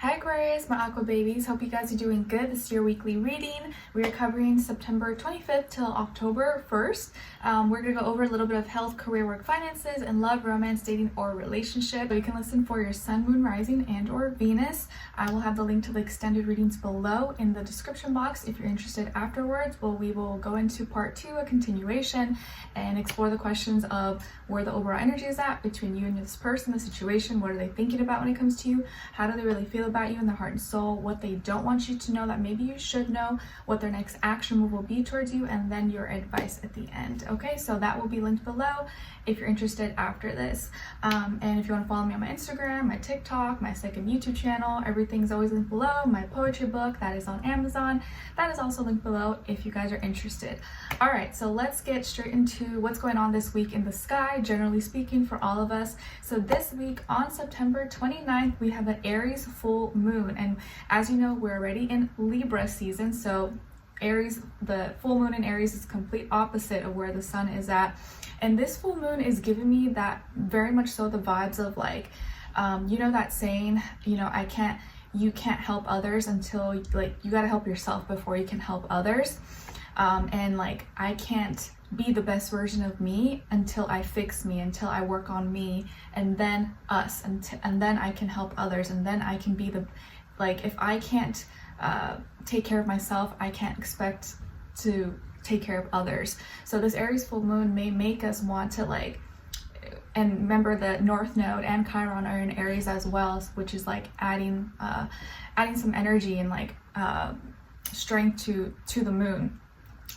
Hi Aquarius, my aqua babies. Hope you guys are doing good. This is your weekly reading. We are covering September 25th till October 1st. We're going to go over a little bit of health, career, work, finances, and love, romance, dating, or relationship. You can listen for your sun, moon, rising, and or Venus. I will have the link to the extended readings below in the description box if you're interested afterwards. We will go into part 2, a continuation, and explore the questions of where the overall energy is at between you and this person, the situation. What are they thinking about when it comes to you? How do they really feel about you in their heart and soul? What they don't want you to know that maybe you should know, what their next action move will be towards you, and then your advice at the end. Okay, so that will be linked below if you're interested after this. And if you want to follow me on my Instagram, my TikTok, my second YouTube channel, everything's always linked below. My poetry book, that is on Amazon, that is also linked below if you guys are interested. All right, so let's get straight into what's going on this week in the sky, generally speaking, for all of us. So this week on September 29th, we have an Aries full moon. And as you know, we're already in Libra season. So Aries, the full moon in Aries is complete opposite of where the sun is at. And this full moon is giving me that very much so the vibes of like, you know that saying, you can't help others until like you got to help yourself before you can help others. And like, I can't be the best version of me until I fix me, until I work on me, and then us, and then I can help others, and then I can be if I can't take care of myself, I can't expect to take care of others. So this Aries full moon may make us want to and remember the North Node and Chiron are in Aries as well, which is like adding some energy and strength to the moon.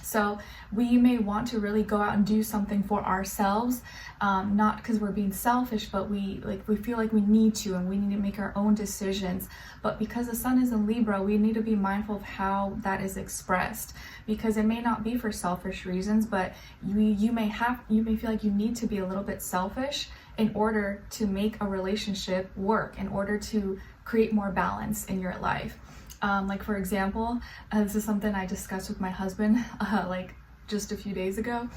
So we may want to really go out and do something for ourselves, not because we're being selfish, but we feel like we need to, and we need to make our own decisions. But because the sun is in Libra, we need to be mindful of how that is expressed, because it may not be for selfish reasons, but you may feel like you need to be a little bit selfish in order to make a relationship work, in order to create more balance in your life. For example, this is something I discussed with my husband just a few days ago.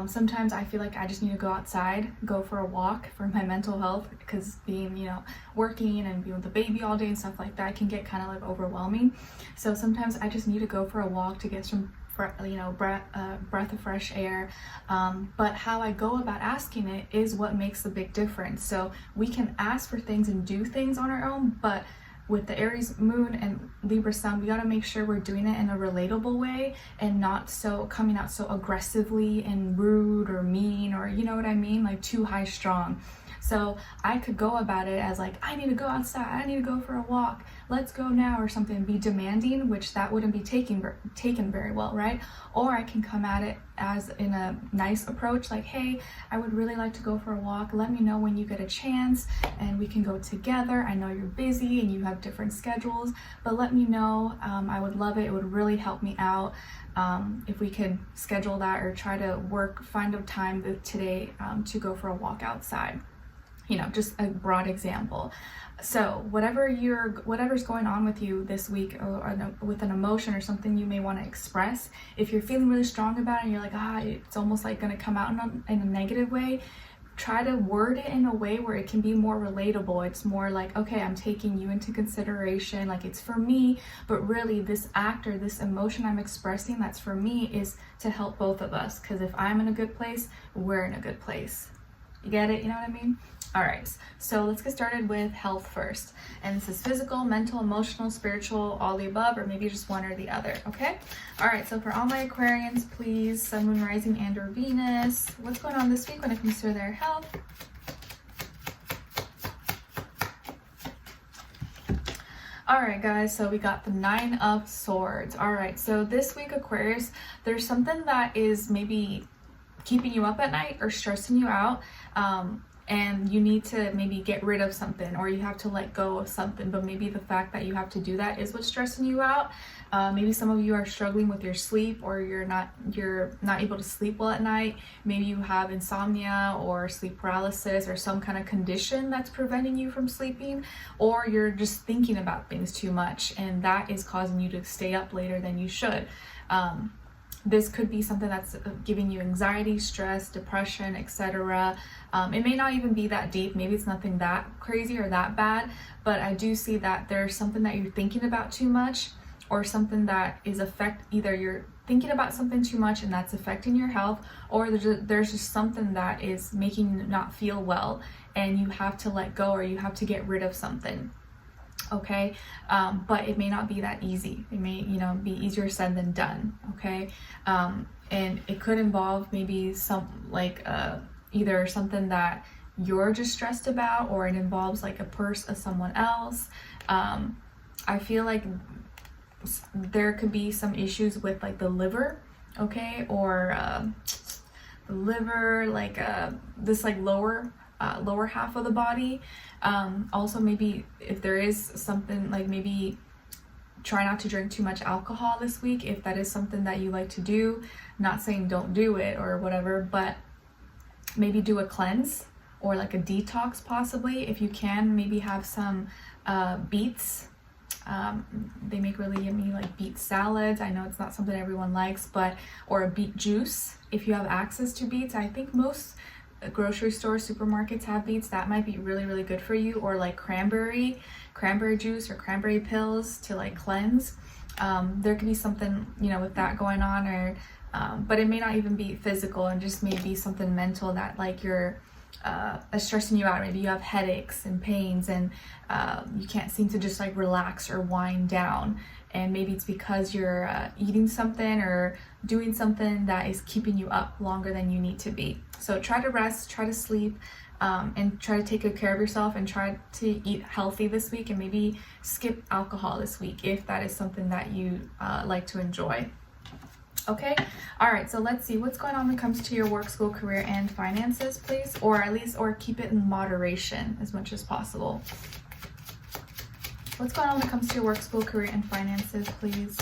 Sometimes I feel like I just need to go outside, go for a walk for my mental health, because being, working and being with the baby all day and stuff like that can get kind of overwhelming. So sometimes I just need to go for a walk to get some breath of fresh air. But how I go about asking it is what makes the big difference. So we can ask for things and do things on our own, but with the Aries moon and Libra sun, we got to make sure we're doing it in a relatable way and not so coming out so aggressively and rude or mean, or you know what I mean, too high strong. So I could go about it as I need to go outside, I need to go for a walk, let's go now, or something, be demanding, which that wouldn't be taken very well, right? Or I can come at it as in a nice approach, hey, I would really like to go for a walk, let me know when you get a chance and we can go together. I know you're busy and you have different schedules, but let me know. I would love it would really help me out if we could schedule that, or try to find a time today to go for a walk outside. Just a broad example. So whatever's going on with you this week, or with an emotion or something you may want to express, if you're feeling really strong about it and you're it's almost going to come out in a negative way, try to word it in a way where it can be more relatable. It's more okay, I'm taking you into consideration, it's for me, but really this act or this emotion I'm expressing that's for me is to help both of us, because if I'm in a good place, we're in a good place. You get it? You know what I mean? All right, so let's get started with health first. And this is physical, mental, emotional, spiritual, all the above, or maybe just one or the other, okay? All right, so for all my Aquarians, please, sun, moon, rising, and or Venus, what's going on this week when it comes to their health? All right, guys, so we got the 9 of Swords. All right, so this week, Aquarius, there's something that is maybe keeping you up at night or stressing you out. And you need to maybe get rid of something, or you have to let go of something, but maybe the fact that you have to do that is what's stressing you out. Maybe some of you are struggling with your sleep, or you're not able to sleep well at night. Maybe you have insomnia or sleep paralysis, or some kind of condition that's preventing you from sleeping, or you're just thinking about things too much and that is causing you to stay up later than you should. this could be something that's giving you anxiety, stress, depression, etc. It may not even be that deep. Maybe it's nothing that crazy or that bad, but I do see that there's something that you're thinking about too much, or something that is either you're thinking about something too much and that's affecting your health, or there's just something that is making you not feel well and you have to let go, or you have to get rid of something. Okay, but it may not be that easy. It may, be easier said than done. Okay, and it could involve maybe either something that you're just stressed about, or it involves like a purse of someone else. I feel like there could be some issues with like the liver, okay, or the liver, like this like lower half of the body. Also maybe if there is something like, maybe try not to drink too much alcohol this week if that is something that you like to do. Not saying don't do it or whatever, but maybe do a cleanse or like a detox possibly if you can. Maybe have some beets. They make really yummy like beet salads. I know it's not something everyone likes, or a beet juice if you have access to beets. I think most grocery stores, supermarkets have beets. That might be really, really good for you. Or like cranberry juice or cranberry pills to like cleanse. There could be something, with that going on, or but it may not even be physical, and just maybe something mental that like you're stressing you out. Maybe you have headaches and pains, and you can't seem to just like relax or wind down, and maybe it's because you're eating something or doing something that is keeping you up longer than you need to be. So try to rest, try to sleep, and try to take good care of yourself, and try to eat healthy this week, and maybe skip alcohol this week if that is something that you like to enjoy. Okay, all right, so let's see what's going on when it comes to your work, school, career, and finances, please, or keep it in moderation as much as possible. What's going on when it comes to your work, school, career, and finances, please?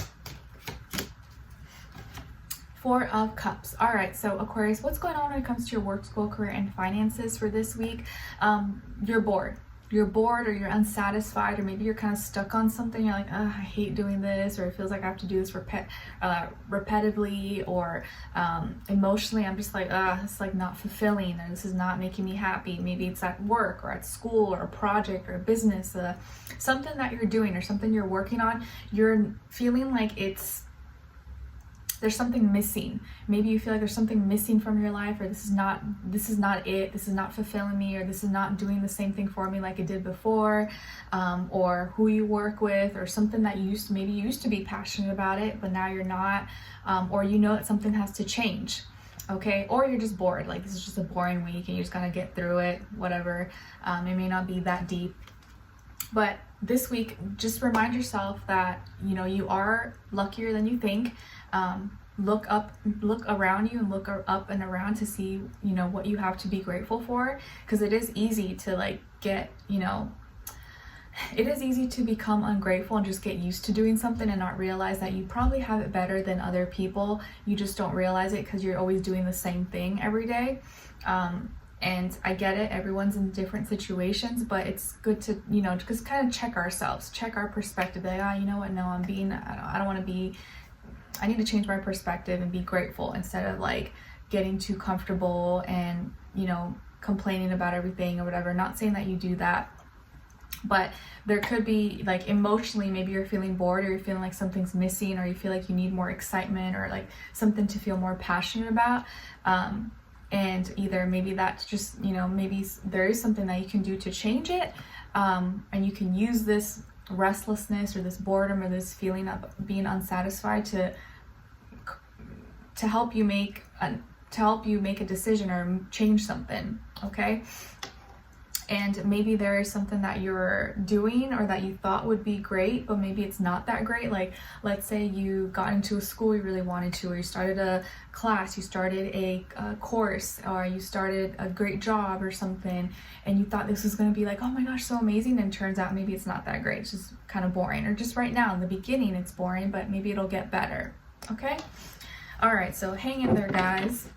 Four of Cups. All right, so Aquarius, what's going on when it comes to your work, school, career, and finances for this week? You're bored. You're bored, or you're unsatisfied, or maybe you're kind of stuck on something. You're like, oh, I hate doing this, or it feels like I have to do this repetitively, or emotionally, I'm just like, it's like not fulfilling, or this is not making me happy. Maybe it's at work or at school or a project or a business, something that you're doing or something you're working on. You're feeling like there's something missing. Maybe you feel like there's something missing from your life, or this is not it, this is not fulfilling me, or this is not doing the same thing for me like it did before, or who you work with, or something that you used to be passionate about it, but now you're not, or that something has to change. Okay, or you're just bored, like this is just a boring week and you just gotta get through it, whatever. It may not be that deep, but this week, just remind yourself that, you are luckier than you think. Look around you, and look up and around to see, what you have to be grateful for. Because it is easy to it is easy to become ungrateful and just get used to doing something and not realize that you probably have it better than other people. You just don't realize it because you're always doing the same thing every day. And I get it, everyone's in different situations, but it's good to, just kind of check ourselves, check our perspective. Like, you know what, no, I don't want to be, I need to change my perspective and be grateful instead of like getting too comfortable and, complaining about everything or whatever. Not saying that you do that, but there could be like emotionally, maybe you're feeling bored, or you're feeling like something's missing, or you feel like you need more excitement, or like something to feel more passionate about. And either maybe that's just, maybe there is something that you can do to change it. And you can use this restlessness or this boredom or this feeling of being unsatisfied to help you make a decision or change something. Okay. And maybe there is something that you're doing or that you thought would be great, but maybe it's not that great. Like, let's say you got into a school you really wanted to, or you started a class, you started a course, or you started a great job or something, and you thought this was going to be like, oh my gosh, so amazing, and turns out maybe it's not that great. It's just kind of boring, or just right now in the beginning it's boring, but maybe it'll get better. Okay. All right. So hang in there, guys.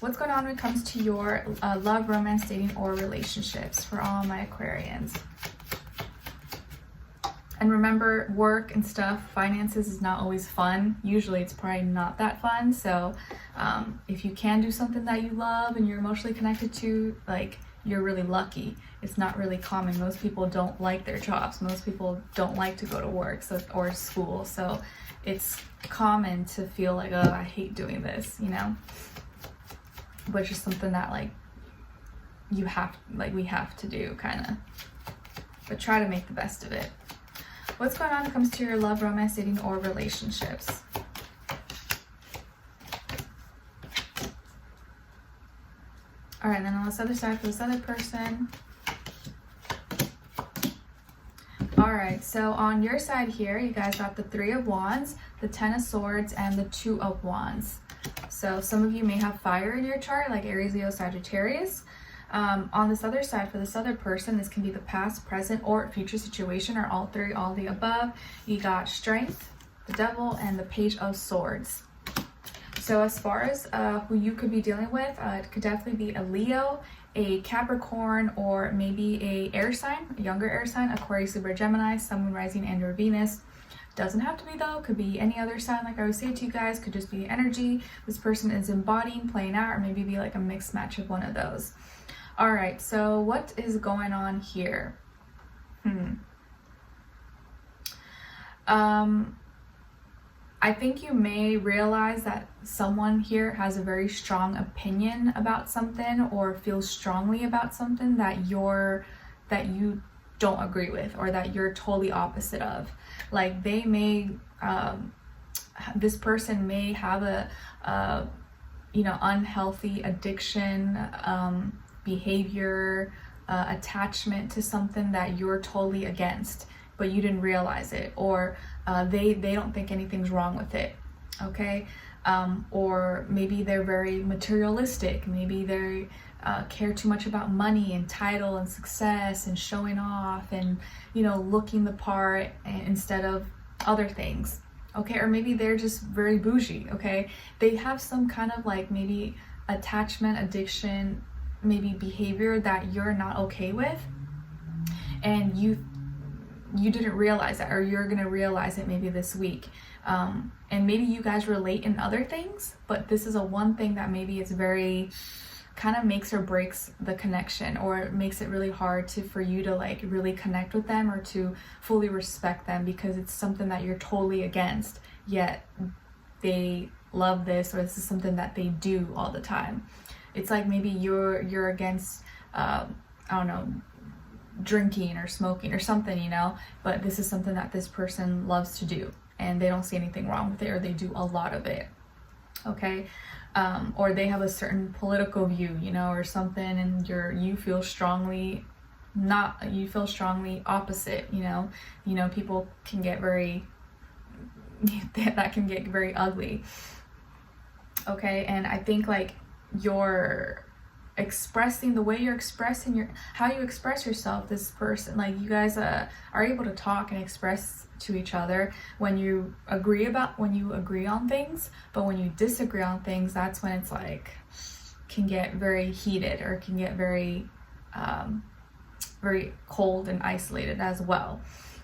What's going on when it comes to your love, romance, dating, or relationships for all my Aquarians? And remember, work and stuff, finances is not always fun. Usually it's probably not that fun. So if you can do something that you love and you're emotionally connected to, like, you're really lucky. It's not really common. Most people don't like their jobs. Most people don't like to go to work or school. So it's common to feel like, oh, I hate doing this, you know? But just something that like we have to do, kind of. But try to make the best of it. What's going on when it comes to your love, romance, dating, or relationships? All right, then on this other side for this other person. All right, so on your side here, you guys got the 3 of Wands, the 10 of Swords, and the 2 of Wands. So some of you may have fire in your chart, like Aries, Leo, Sagittarius. On this other side, for this other person, this can be the past, present, or future situation, or all 3, all the above. You got Strength, the Devil, and the Page of Swords. So as far as who you could be dealing with, it could definitely be a Leo, a Capricorn, or maybe a air sign, a younger air sign, Aquarius, Libra, Gemini, Sun, Moon, Rising, and or Venus. Doesn't have to be though, could be any other sign, like I always say to you guys, could just be energy this person is embodying, playing out, or maybe be like a mixed match of one of those. All right, so what is going on here? I think you may realize that someone here has a very strong opinion about something, or feels strongly about something that you don't agree with, or that you're totally opposite of. Like they may, this person may have a unhealthy addiction, behavior, attachment to something that you're totally against, but you didn't realize it, or they don't think anything's wrong with it, okay? Or maybe they're very materialistic. Maybe they care too much about money and title and success and showing off and, looking the part instead of other things, okay? Or maybe they're just very bougie, okay? They have some kind of like maybe attachment, addiction, maybe behavior that you're not okay with, and you didn't realize that, or you're gonna realize it maybe this week. And maybe you guys relate in other things, but this is a one thing that maybe it's very kind of makes or breaks the connection, or it makes it really hard for you to like really connect with them or to fully respect them, because it's something that you're totally against, yet they love this, or this is something that they do all the time. It's like maybe you're against, I don't know, drinking or smoking or something, but this is something that this person loves to do, and they don't see anything wrong with it, or they do a lot of it, okay? Or they have a certain political view, or something, and you feel strongly opposite, people can get very, that can get very ugly, okay? And I think like you're expressing, the way you're expressing how you express yourself, this person, like you guys are able to talk and express to each other when you agree on things, but when you disagree on things, that's when it's like can get very heated, or can get very very cold and isolated as well.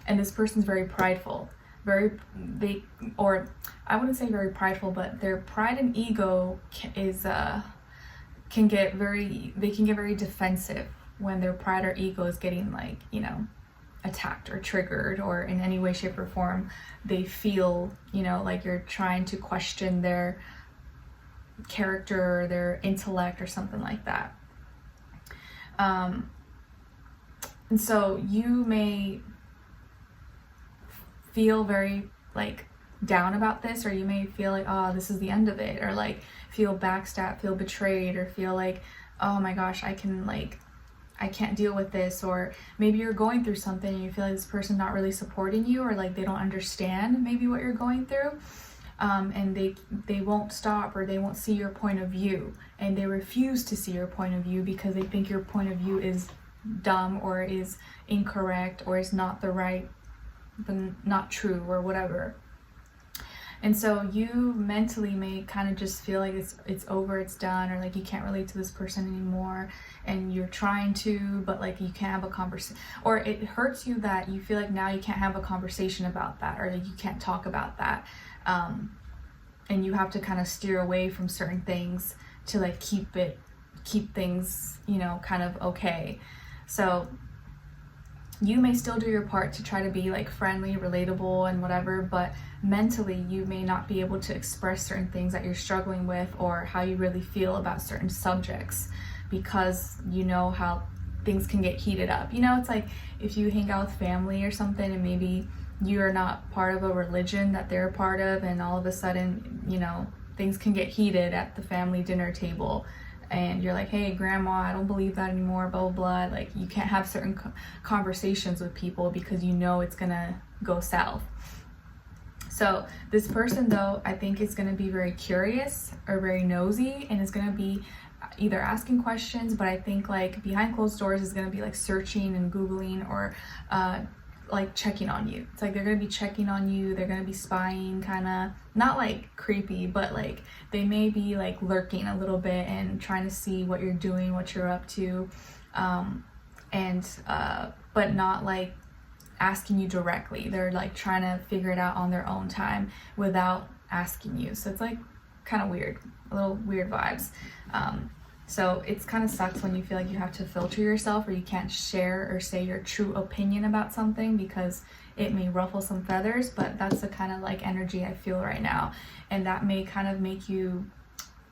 And this person's very prideful, or I wouldn't say very prideful, but their pride and ego can get very defensive when their pride or ego is getting like, attacked or triggered, or in any way, shape, or form they feel, like you're trying to question their character, or their intellect, or something like that. And so you may feel very like down about this, or you may feel like, oh, this is the end of it, or like feel backstabbed, feel betrayed, or feel like, oh my gosh, I can't deal with this. Or maybe you're going through something and you feel like this person's not really supporting you, or like they don't understand maybe what you're going through, and they won't stop, or they won't see your point of view, and they refuse to see your point of view because they think your point of view is dumb, or is incorrect, or is not the right, not true, or whatever. And so you mentally may kind of just feel like it's over, it's done, or like you can't relate to this person anymore, and you're trying to, but like you can't have a conversation, or it hurts you that you feel like now you can't have a conversation about that, or like you can't talk about that, and you have to kind of steer away from certain things to like keep things, you know, kind of okay. So you may still do your part to try to be like friendly, relatable, and whatever, but mentally you may not be able to express certain things that you're struggling with or how you really feel about certain subjects, because you know how things can get heated up. You know, it's like if you hang out with family or something and maybe you're not part of a religion that they're a part of, and all of a sudden, you know, things can get heated at the family dinner table, and you're like, hey grandma, I don't believe that anymore, blah blah blah. Like you can't have certain conversations with people because you know it's gonna go south. So this person though, I think is gonna be very curious or very nosy, and is gonna be either asking questions, but I think like behind closed doors is gonna be like searching and Googling, or like checking on you. It's like they're gonna be checking on you, they're gonna be spying, kind of not like creepy, but like they may be like lurking a little bit and trying to see what you're doing, what you're up to, but not like asking you directly. They're like trying to figure it out on their own time without asking you. So it's like kind of weird, a little weird vibes. So it's kind of sucks when you feel like you have to filter yourself, or you can't share or say your true opinion about something because it may ruffle some feathers, but that's the kind of like energy I feel right now. And that may kind of make you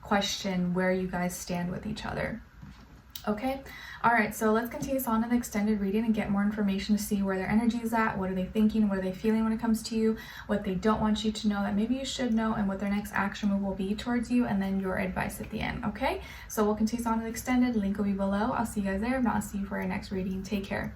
question where you guys stand with each other. Okay, all right, so let's continue this on in the extended reading and get more information to see where their energy is at, what are they thinking, what are they feeling when it comes to you, what they don't want you to know that maybe you should know, and what their next action move will be towards you, and then your advice at the end. Okay, so we'll continue this on in the extended. Link will be below. I'll see you guys there. If not, I'll see you for our next reading. Take care.